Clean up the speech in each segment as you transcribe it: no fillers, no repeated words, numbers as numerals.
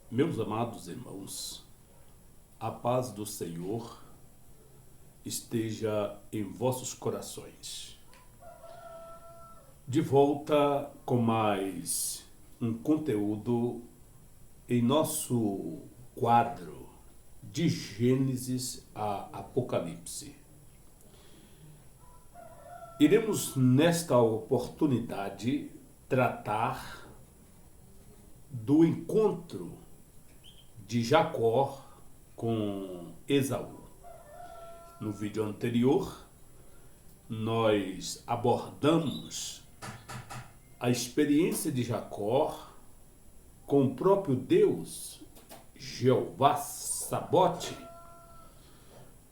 Meus amados irmãos, a paz do Senhor esteja em vossos corações. De volta com mais um conteúdo em nosso quadro de Gênesis a Apocalipse. Iremos nesta oportunidade tratar do encontro de Jacó com Esaú. No vídeo anterior, nós abordamos a experiência de Jacó com o próprio Deus, Jeová Sabaoth,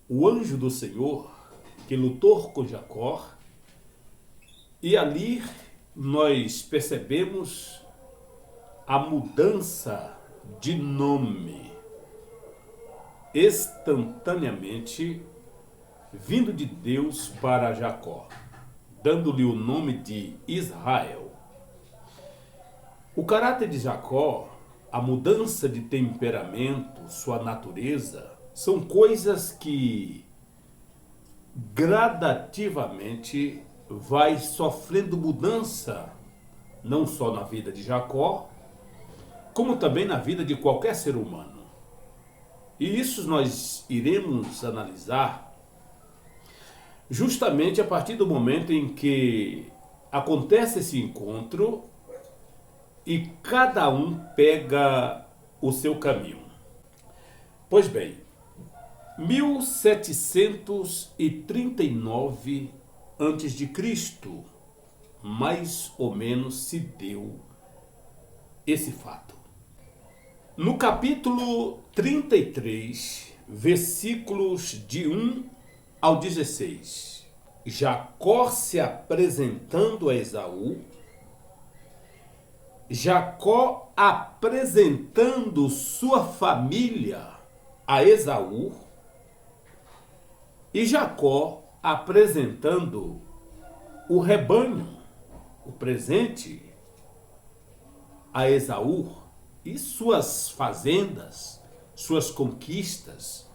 o anjo do Senhor que lutou com Jacó, e ali nós percebemos a mudança de nome instantaneamente vindo de Deus para Jacó, dando-lhe o nome de Israel. O caráter de Jacó, a mudança de temperamento, sua natureza, são coisas que gradativamente vai sofrendo mudança, não só na vida de Jacó, como também na vida de qualquer ser humano. E isso nós iremos analisar justamente a partir do momento em que acontece esse encontro e cada um pega o seu caminho. Pois bem, 1739 a.C., mais ou menos, se deu esse fato. No capítulo 33, versículos de 1 ao 16, Jacó se apresentando a Esaú, Jacó apresentando sua família a Esaú, e Jacó apresentando o rebanho, o presente, a Esaú, e suas fazendas, suas conquistas,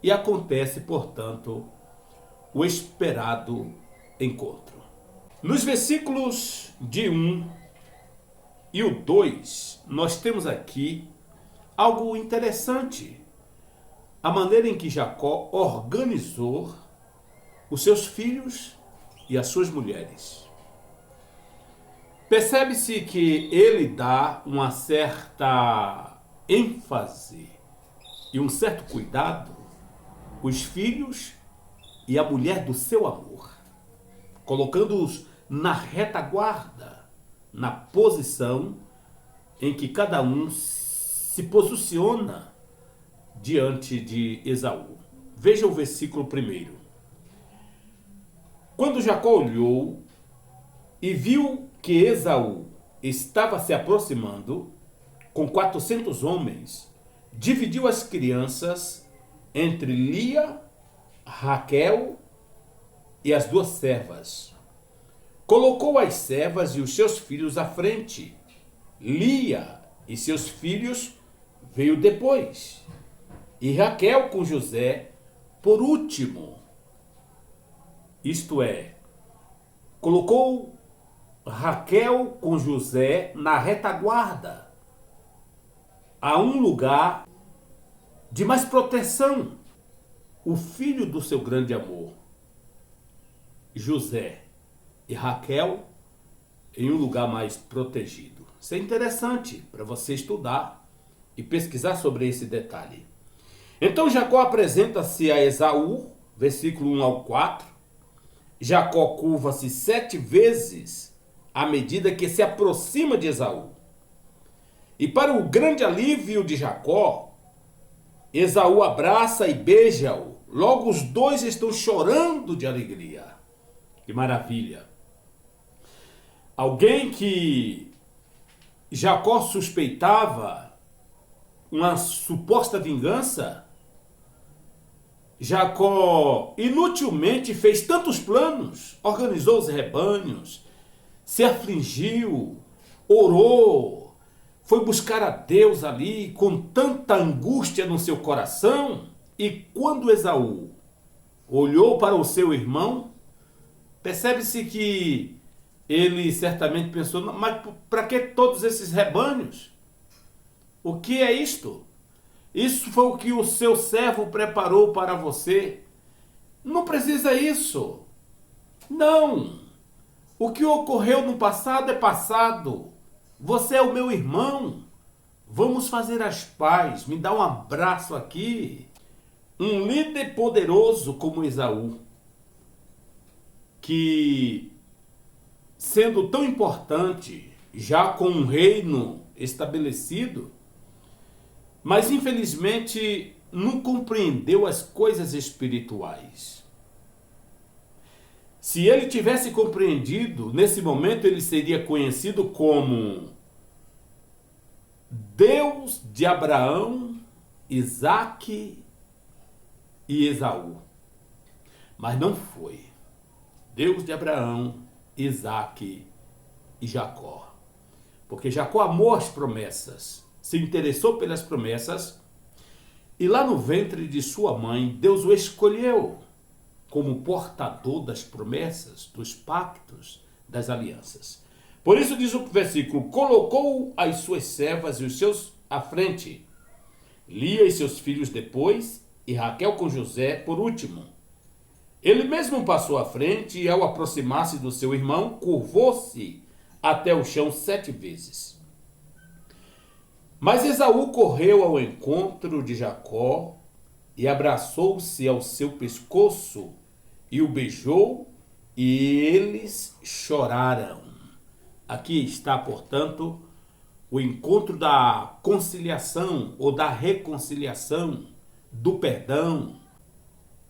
e acontece, portanto, o esperado encontro. Nos versículos de 1 e o 2, nós temos aqui algo interessante, a maneira em que Jacó organizou os seus filhos e as suas mulheres. Percebe-se que ele dá uma certa ênfase e um certo cuidado os filhos e a mulher do seu amor, colocando-os na retaguarda, na posição em que cada um se posiciona diante de Esaú. Veja o versículo 1. Quando Jacó olhou e viu que Esaú estava se aproximando com 400 homens, dividiu as crianças entre Lia, Raquel e as 2 servas. Colocou as servas e os seus filhos à frente. Lia e seus filhos veio depois. E Raquel com José por último. Isto é, colocou Raquel com José na retaguarda, a um lugar de mais proteção. O filho do seu grande amor, José, e Raquel em um lugar mais protegido. Isso é interessante para você estudar e pesquisar sobre esse detalhe. Então Jacó apresenta-se a Esaú, versículo 1 ao 4. Jacó curva-se 7 vezes à medida que se aproxima de Esaú. E para o grande alívio de Jacó, Esaú abraça e beija-o. Logo os dois estão chorando de alegria. Que maravilha! Alguém que Jacó suspeitava uma suposta vingança, Jacó inutilmente fez tantos planos, organizou os rebanhos, se afligiu, orou, foi buscar a Deus ali com tanta angústia no seu coração, e quando Esaú olhou para o seu irmão, percebe-se que ele certamente pensou, mas para que todos esses rebanhos? O que é isto? Isso foi o que o seu servo preparou para você. Não precisa isso. Não. O que ocorreu no passado é passado. Você é o meu irmão. Vamos fazer as pazes. Me dá um abraço aqui. Um líder poderoso como Esaú, que sendo tão importante, já com um reino estabelecido, mas infelizmente não compreendeu as coisas espirituais. Se ele tivesse compreendido, nesse momento ele seria conhecido como Deus de Abraão, Isaque e Esaú. Mas não foi. Deus de Abraão, Isaque e Jacó. Porque Jacó amou as promessas, se interessou pelas promessas, e lá no ventre de sua mãe, Deus o escolheu como portador das promessas, dos pactos, das alianças. Por isso diz o versículo, colocou as suas servas e os seus à frente, Lia e seus filhos depois, e Raquel com José por último. Ele mesmo passou à frente e, ao aproximar-se do seu irmão, curvou-se até o chão 7 vezes. Mas Esaú correu ao encontro de Jacó e abraçou-se ao seu pescoço e o beijou, e eles choraram. Aqui está, portanto, o encontro da conciliação ou da reconciliação, do perdão.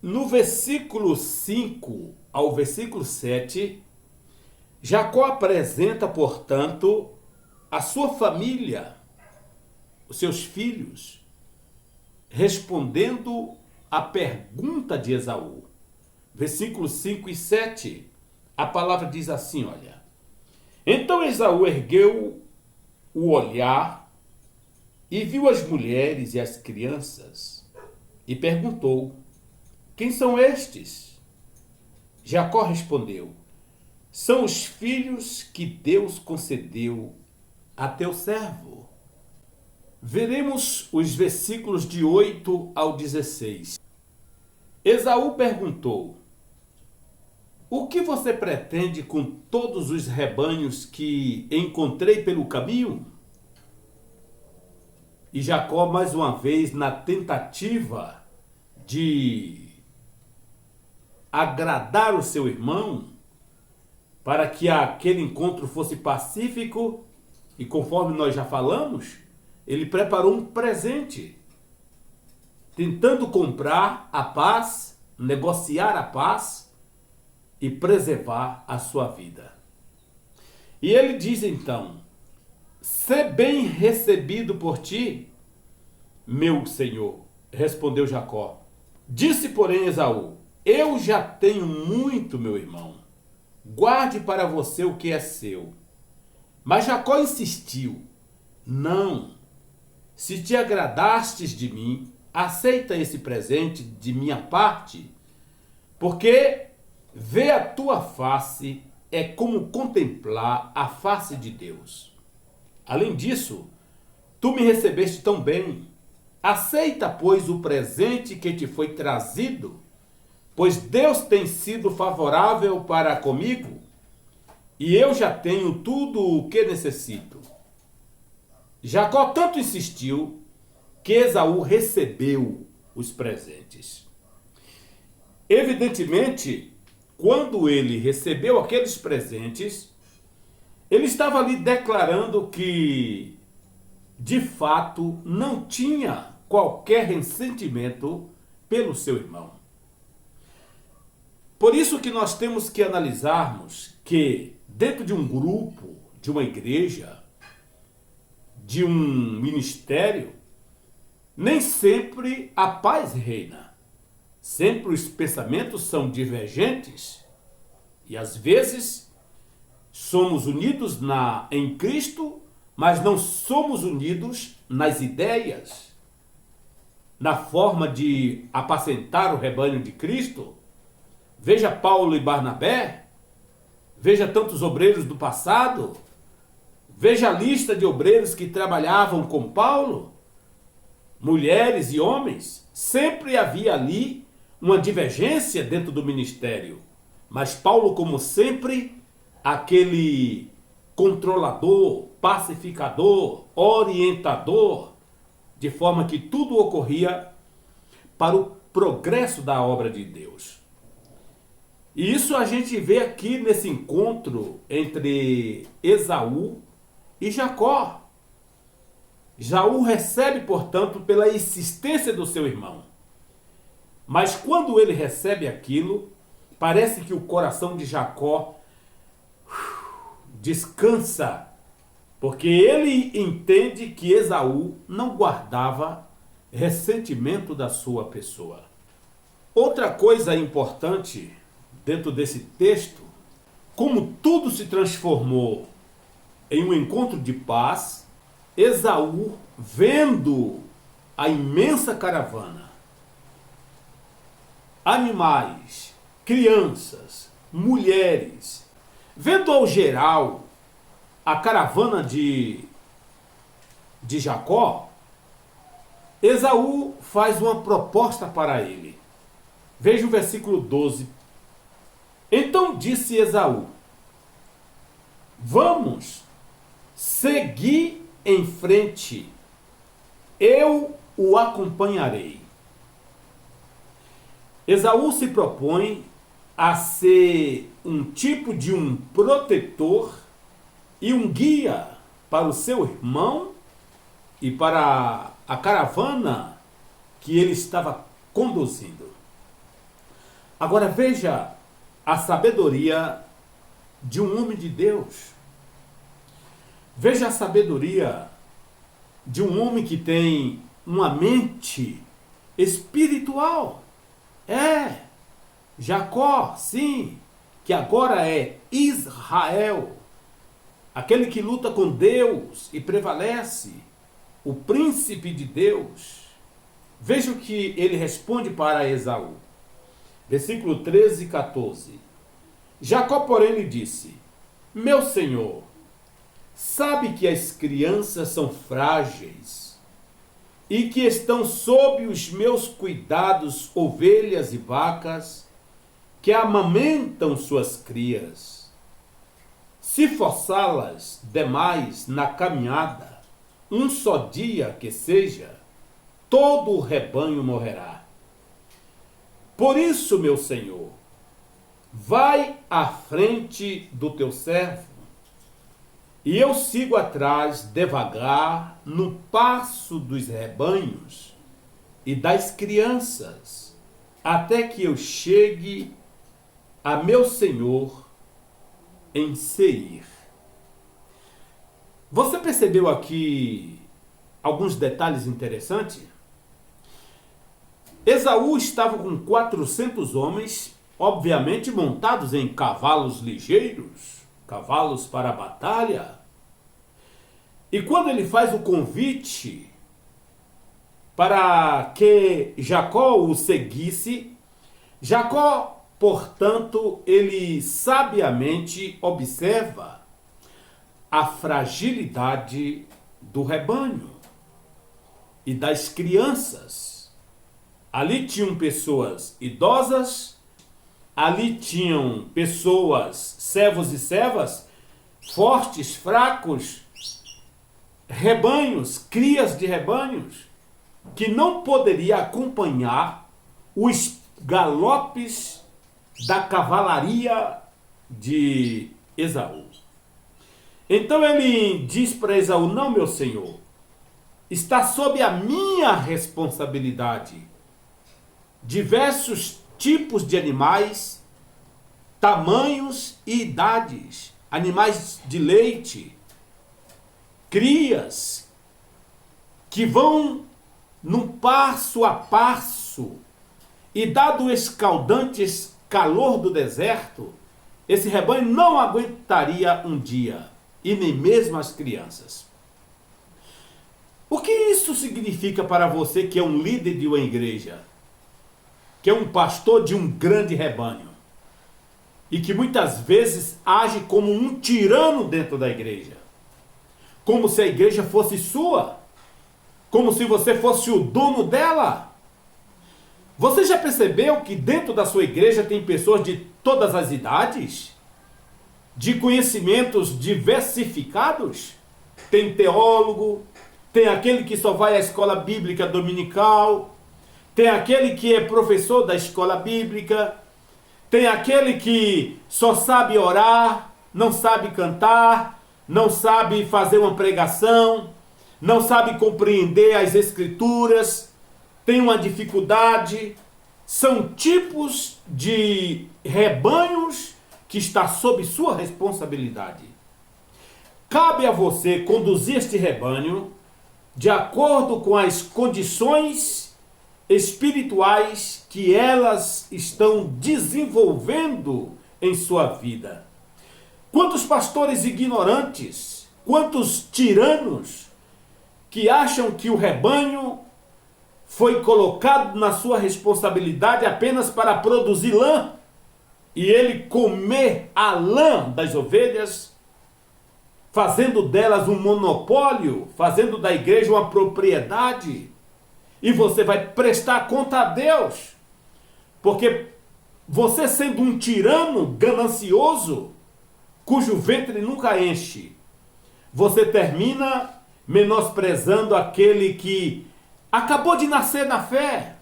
No versículo 5 ao versículo 7, Jacó apresenta, portanto, a sua família, os seus filhos, respondendo à pergunta de Esaú. Versículos 5 e 7, a palavra diz assim, olha. Então Esaú ergueu o olhar e viu as mulheres e as crianças e perguntou, quem são estes? Jacó respondeu, são os filhos que Deus concedeu a teu servo. Veremos os versículos de 8 ao 16. Esaú perguntou, o que você pretende com todos os rebanhos que encontrei pelo caminho? E Jacó, mais uma vez, na tentativa de agradar o seu irmão, para que aquele encontro fosse pacífico, e conforme nós já falamos, ele preparou um presente, tentando comprar a paz, negociar a paz e preservar a sua vida. E ele diz então, sê bem recebido por ti, meu senhor, respondeu Jacó. Disse, porém, Esaú, eu já tenho muito, meu irmão, guarde para você o que é seu. Mas Jacó insistiu, não, se te agradastes de mim, aceita esse presente de minha parte, porque ver a tua face é como contemplar a face de Deus. Além disso, tu me recebeste tão bem. Aceita, pois, o presente que te foi trazido, pois Deus tem sido favorável para comigo, e eu já tenho tudo o que necessito. Jacó tanto insistiu que Esaú recebeu os presentes. Evidentemente, quando ele recebeu aqueles presentes, ele estava ali declarando que, de fato, não tinha qualquer ressentimento pelo seu irmão. Por isso que nós temos que analisarmos que, dentro de um grupo, de uma igreja, de um ministério, nem sempre a paz reina. Sempre os pensamentos são divergentes e às vezes somos unidos em Cristo, mas não somos unidos nas ideias, na forma de apacentar o rebanho de Cristo. Veja Paulo e Barnabé, veja tantos obreiros do passado, veja a lista de obreiros que trabalhavam com Paulo, mulheres e homens. Sempre havia ali uma divergência dentro do ministério, mas Paulo, como sempre, aquele controlador, pacificador, orientador, de forma que tudo ocorria para o progresso da obra de Deus. E isso a gente vê aqui nesse encontro entre Esaú e Jacó. Esaú recebe, portanto, pela insistência do seu irmão. Mas quando ele recebe aquilo, parece que o coração de Jacó descansa, porque ele entende que Esaú não guardava ressentimento da sua pessoa. Outra coisa importante dentro desse texto, como tudo se transformou em um encontro de paz, Esaú, vendo a imensa caravana, animais, crianças, mulheres, vendo ao geral a caravana de Jacó, Esaú faz uma proposta para ele. Veja o versículo 12. Então disse Esaú: vamos seguir em frente, eu o acompanharei. Esaú se propõe a ser um tipo de um protetor e um guia para o seu irmão e para a caravana que ele estava conduzindo. Agora veja a sabedoria de um homem de Deus. Veja a sabedoria de um homem que tem uma mente espiritual. Jacó, sim, que agora é Israel, aquele que luta com Deus e prevalece, o príncipe de Deus. Veja o que ele responde para Esaú. Versículo 13 e 14. Jacó, porém, lhe disse: meu senhor, sabe que as crianças são frágeis e que estão sob os meus cuidados ovelhas e vacas que amamentam suas crias. Se forçá-las demais na caminhada, um só dia que seja, todo o rebanho morrerá. Por isso, meu senhor, vai à frente do teu servo, e eu sigo atrás devagar no passo dos rebanhos e das crianças, até que eu chegue a meu senhor em Seir. Você percebeu aqui alguns detalhes interessantes? Esaú estava com 400 homens, obviamente montados em cavalos ligeiros, cavalos para a batalha. E quando ele faz o convite para que Jacó o seguisse, Jacó, portanto, ele sabiamente observa a fragilidade do rebanho e das crianças. Ali tinham pessoas idosas, ali tinham pessoas, servos e servas, fortes, fracos, rebanhos, crias de rebanhos, que não poderia acompanhar os galopes da cavalaria de Esaú. Então ele diz para Esaú: não, meu senhor, está sob a minha responsabilidade diversos tipos de animais, tamanhos e idades, animais de leite, crias, que vão num passo a passo, e dado o escaldante calor do deserto, esse rebanho não aguentaria um dia, e nem mesmo as crianças. O que isso significa para você que é um líder de uma igreja, que é um pastor de um grande rebanho e que muitas vezes age como um tirano dentro da igreja, como se a igreja fosse sua, como se você fosse o dono dela? Você já percebeu que dentro da sua igreja tem pessoas de todas as idades, de conhecimentos diversificados? Tem teólogo, tem aquele que só vai à escola bíblica dominical, tem aquele que é professor da escola bíblica, tem aquele que só sabe orar, não sabe cantar, não sabe fazer uma pregação, não sabe compreender as escrituras, tem uma dificuldade. São tipos de rebanhos que está sob sua responsabilidade. Cabe a você conduzir este rebanho de acordo com as condições espirituais que elas estão desenvolvendo em sua vida. Quantos pastores ignorantes, quantos tiranos que acham que o rebanho foi colocado na sua responsabilidade apenas para produzir lã e ele comer a lã das ovelhas, fazendo delas um monopólio, fazendo da igreja uma propriedade, e você vai prestar conta a Deus, porque você sendo um tirano ganancioso, cujo ventre nunca enche, você termina menosprezando aquele que acabou de nascer na fé,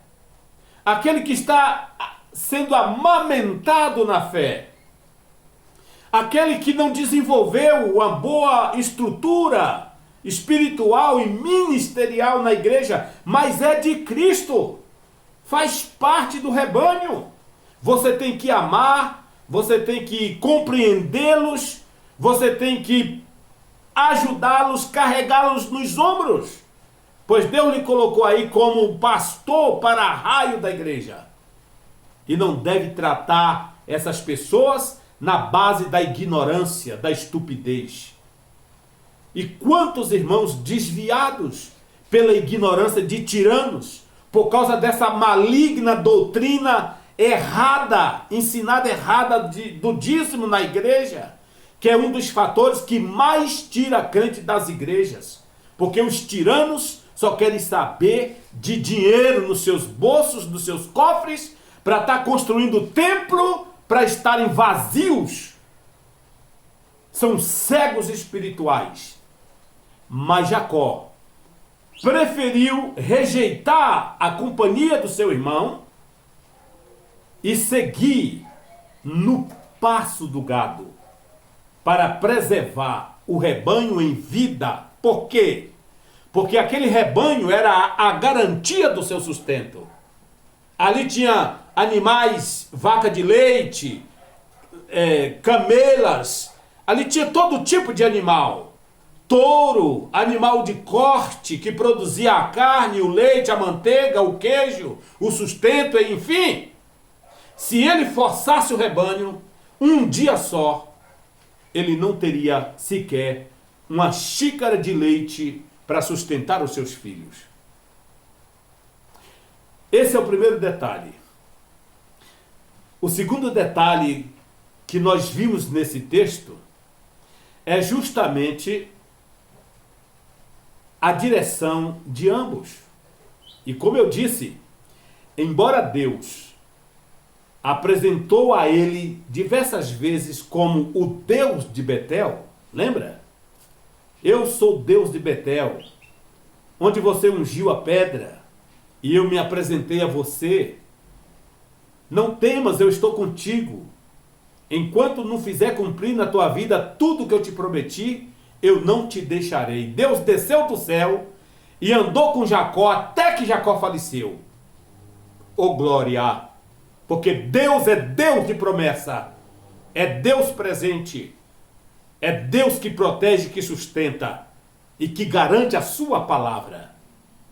aquele que está sendo amamentado na fé, aquele que não desenvolveu uma boa estrutura espiritual e ministerial na igreja, mas é de Cristo, faz parte do rebanho. Você tem que amar, você tem que compreendê-los, você tem que ajudá-los, carregá-los nos ombros, pois Deus lhe colocou aí como pastor para raio da igreja. E não deve tratar essas pessoas na base da ignorância, da estupidez. E quantos irmãos desviados pela ignorância de tiranos, por causa dessa maligna doutrina errada, ensinada errada do dízimo na igreja, que é um dos fatores que mais tira crente das igrejas. Porque os tiranos só querem saber de dinheiro nos seus bolsos, nos seus cofres, para estar construindo templo, para estarem vazios. São cegos espirituais. Mas Jacó preferiu rejeitar a companhia do seu irmão e seguir no passo do gado para preservar o rebanho em vida. Por quê? Porque aquele rebanho era a garantia do seu sustento. Ali tinha animais, vaca de leite, camelas, ali tinha todo tipo de animal. Touro, animal de corte que produzia a carne, o leite, a manteiga, o queijo, o sustento, enfim. Se ele forçasse o rebanho, um dia só, ele não teria sequer uma xícara de leite para sustentar os seus filhos. Esse é o primeiro detalhe. O segundo detalhe que nós vimos nesse texto é justamente a direção de ambos. E como eu disse, embora Deus apresentou a ele diversas vezes como o Deus de Betel, lembra? Eu sou o Deus de Betel, onde você ungiu a pedra, e eu me apresentei a você. Não temas, eu estou contigo. Enquanto não fizer cumprir na tua vida tudo que eu te prometi, eu não te deixarei. Deus desceu do céu e andou com Jacó até que Jacó faleceu. Oh glória! Porque Deus é Deus de promessa. É Deus presente. É Deus que protege, que sustenta e que garante a sua palavra.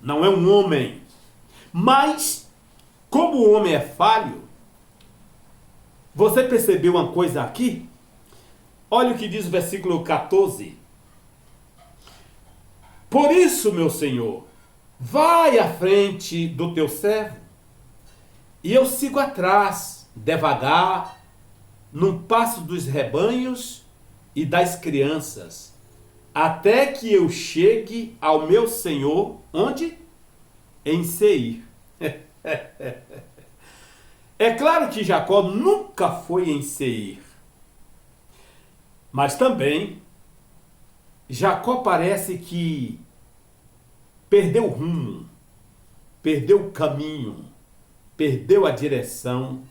Não é um homem. Mas, como o homem é falho, você percebeu uma coisa aqui? Olha o que diz o versículo 14. Por isso, meu senhor, vai à frente do teu servo, e eu sigo atrás, devagar, num passo dos rebanhos e das crianças, até que eu chegue ao meu senhor, onde? Em Seir. É claro que Jacó nunca foi em Seir, mas também Jacó parece que perdeu o rumo, perdeu o caminho, perdeu a direção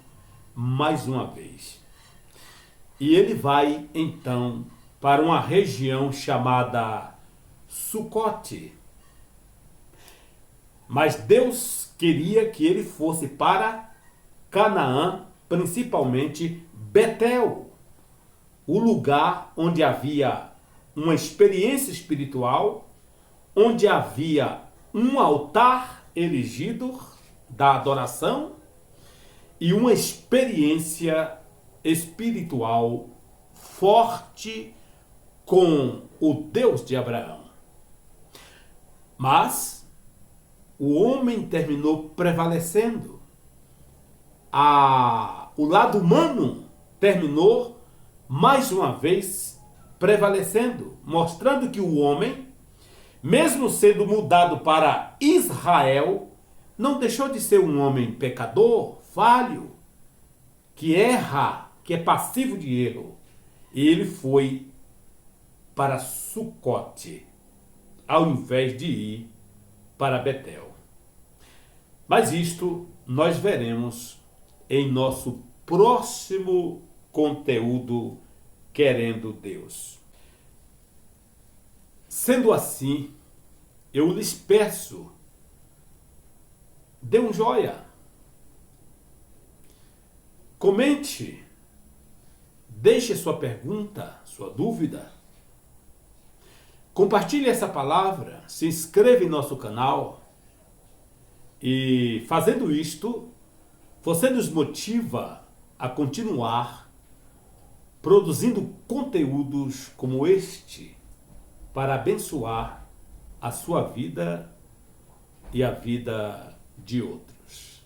mais uma vez. E ele vai então para uma região chamada Sucote. Mas Deus queria que ele fosse para Canaã, principalmente Betel, o lugar onde havia uma experiência espiritual, onde havia um altar erigido da adoração e uma experiência espiritual forte com o Deus de Abraão. Mas o homem terminou prevalecendo. O lado humano terminou mais uma vez prevalecendo, mostrando que o homem, mesmo sendo mudado para Israel, não deixou de ser um homem pecador, falho, que erra, que é passivo de erro. E ele foi para Sucote, ao invés de ir para Betel. Mas isto nós veremos em nosso próximo conteúdo, querendo Deus. Sendo assim, eu lhes peço, dê um joia, comente, deixe sua pergunta, sua dúvida, compartilhe essa palavra, se inscreva em nosso canal e, fazendo isto, você nos motiva a continuar produzindo conteúdos como este para abençoar a sua vida e a vida de outros.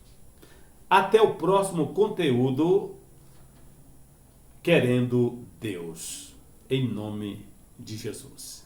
Até o próximo conteúdo, querendo Deus, em nome de Jesus.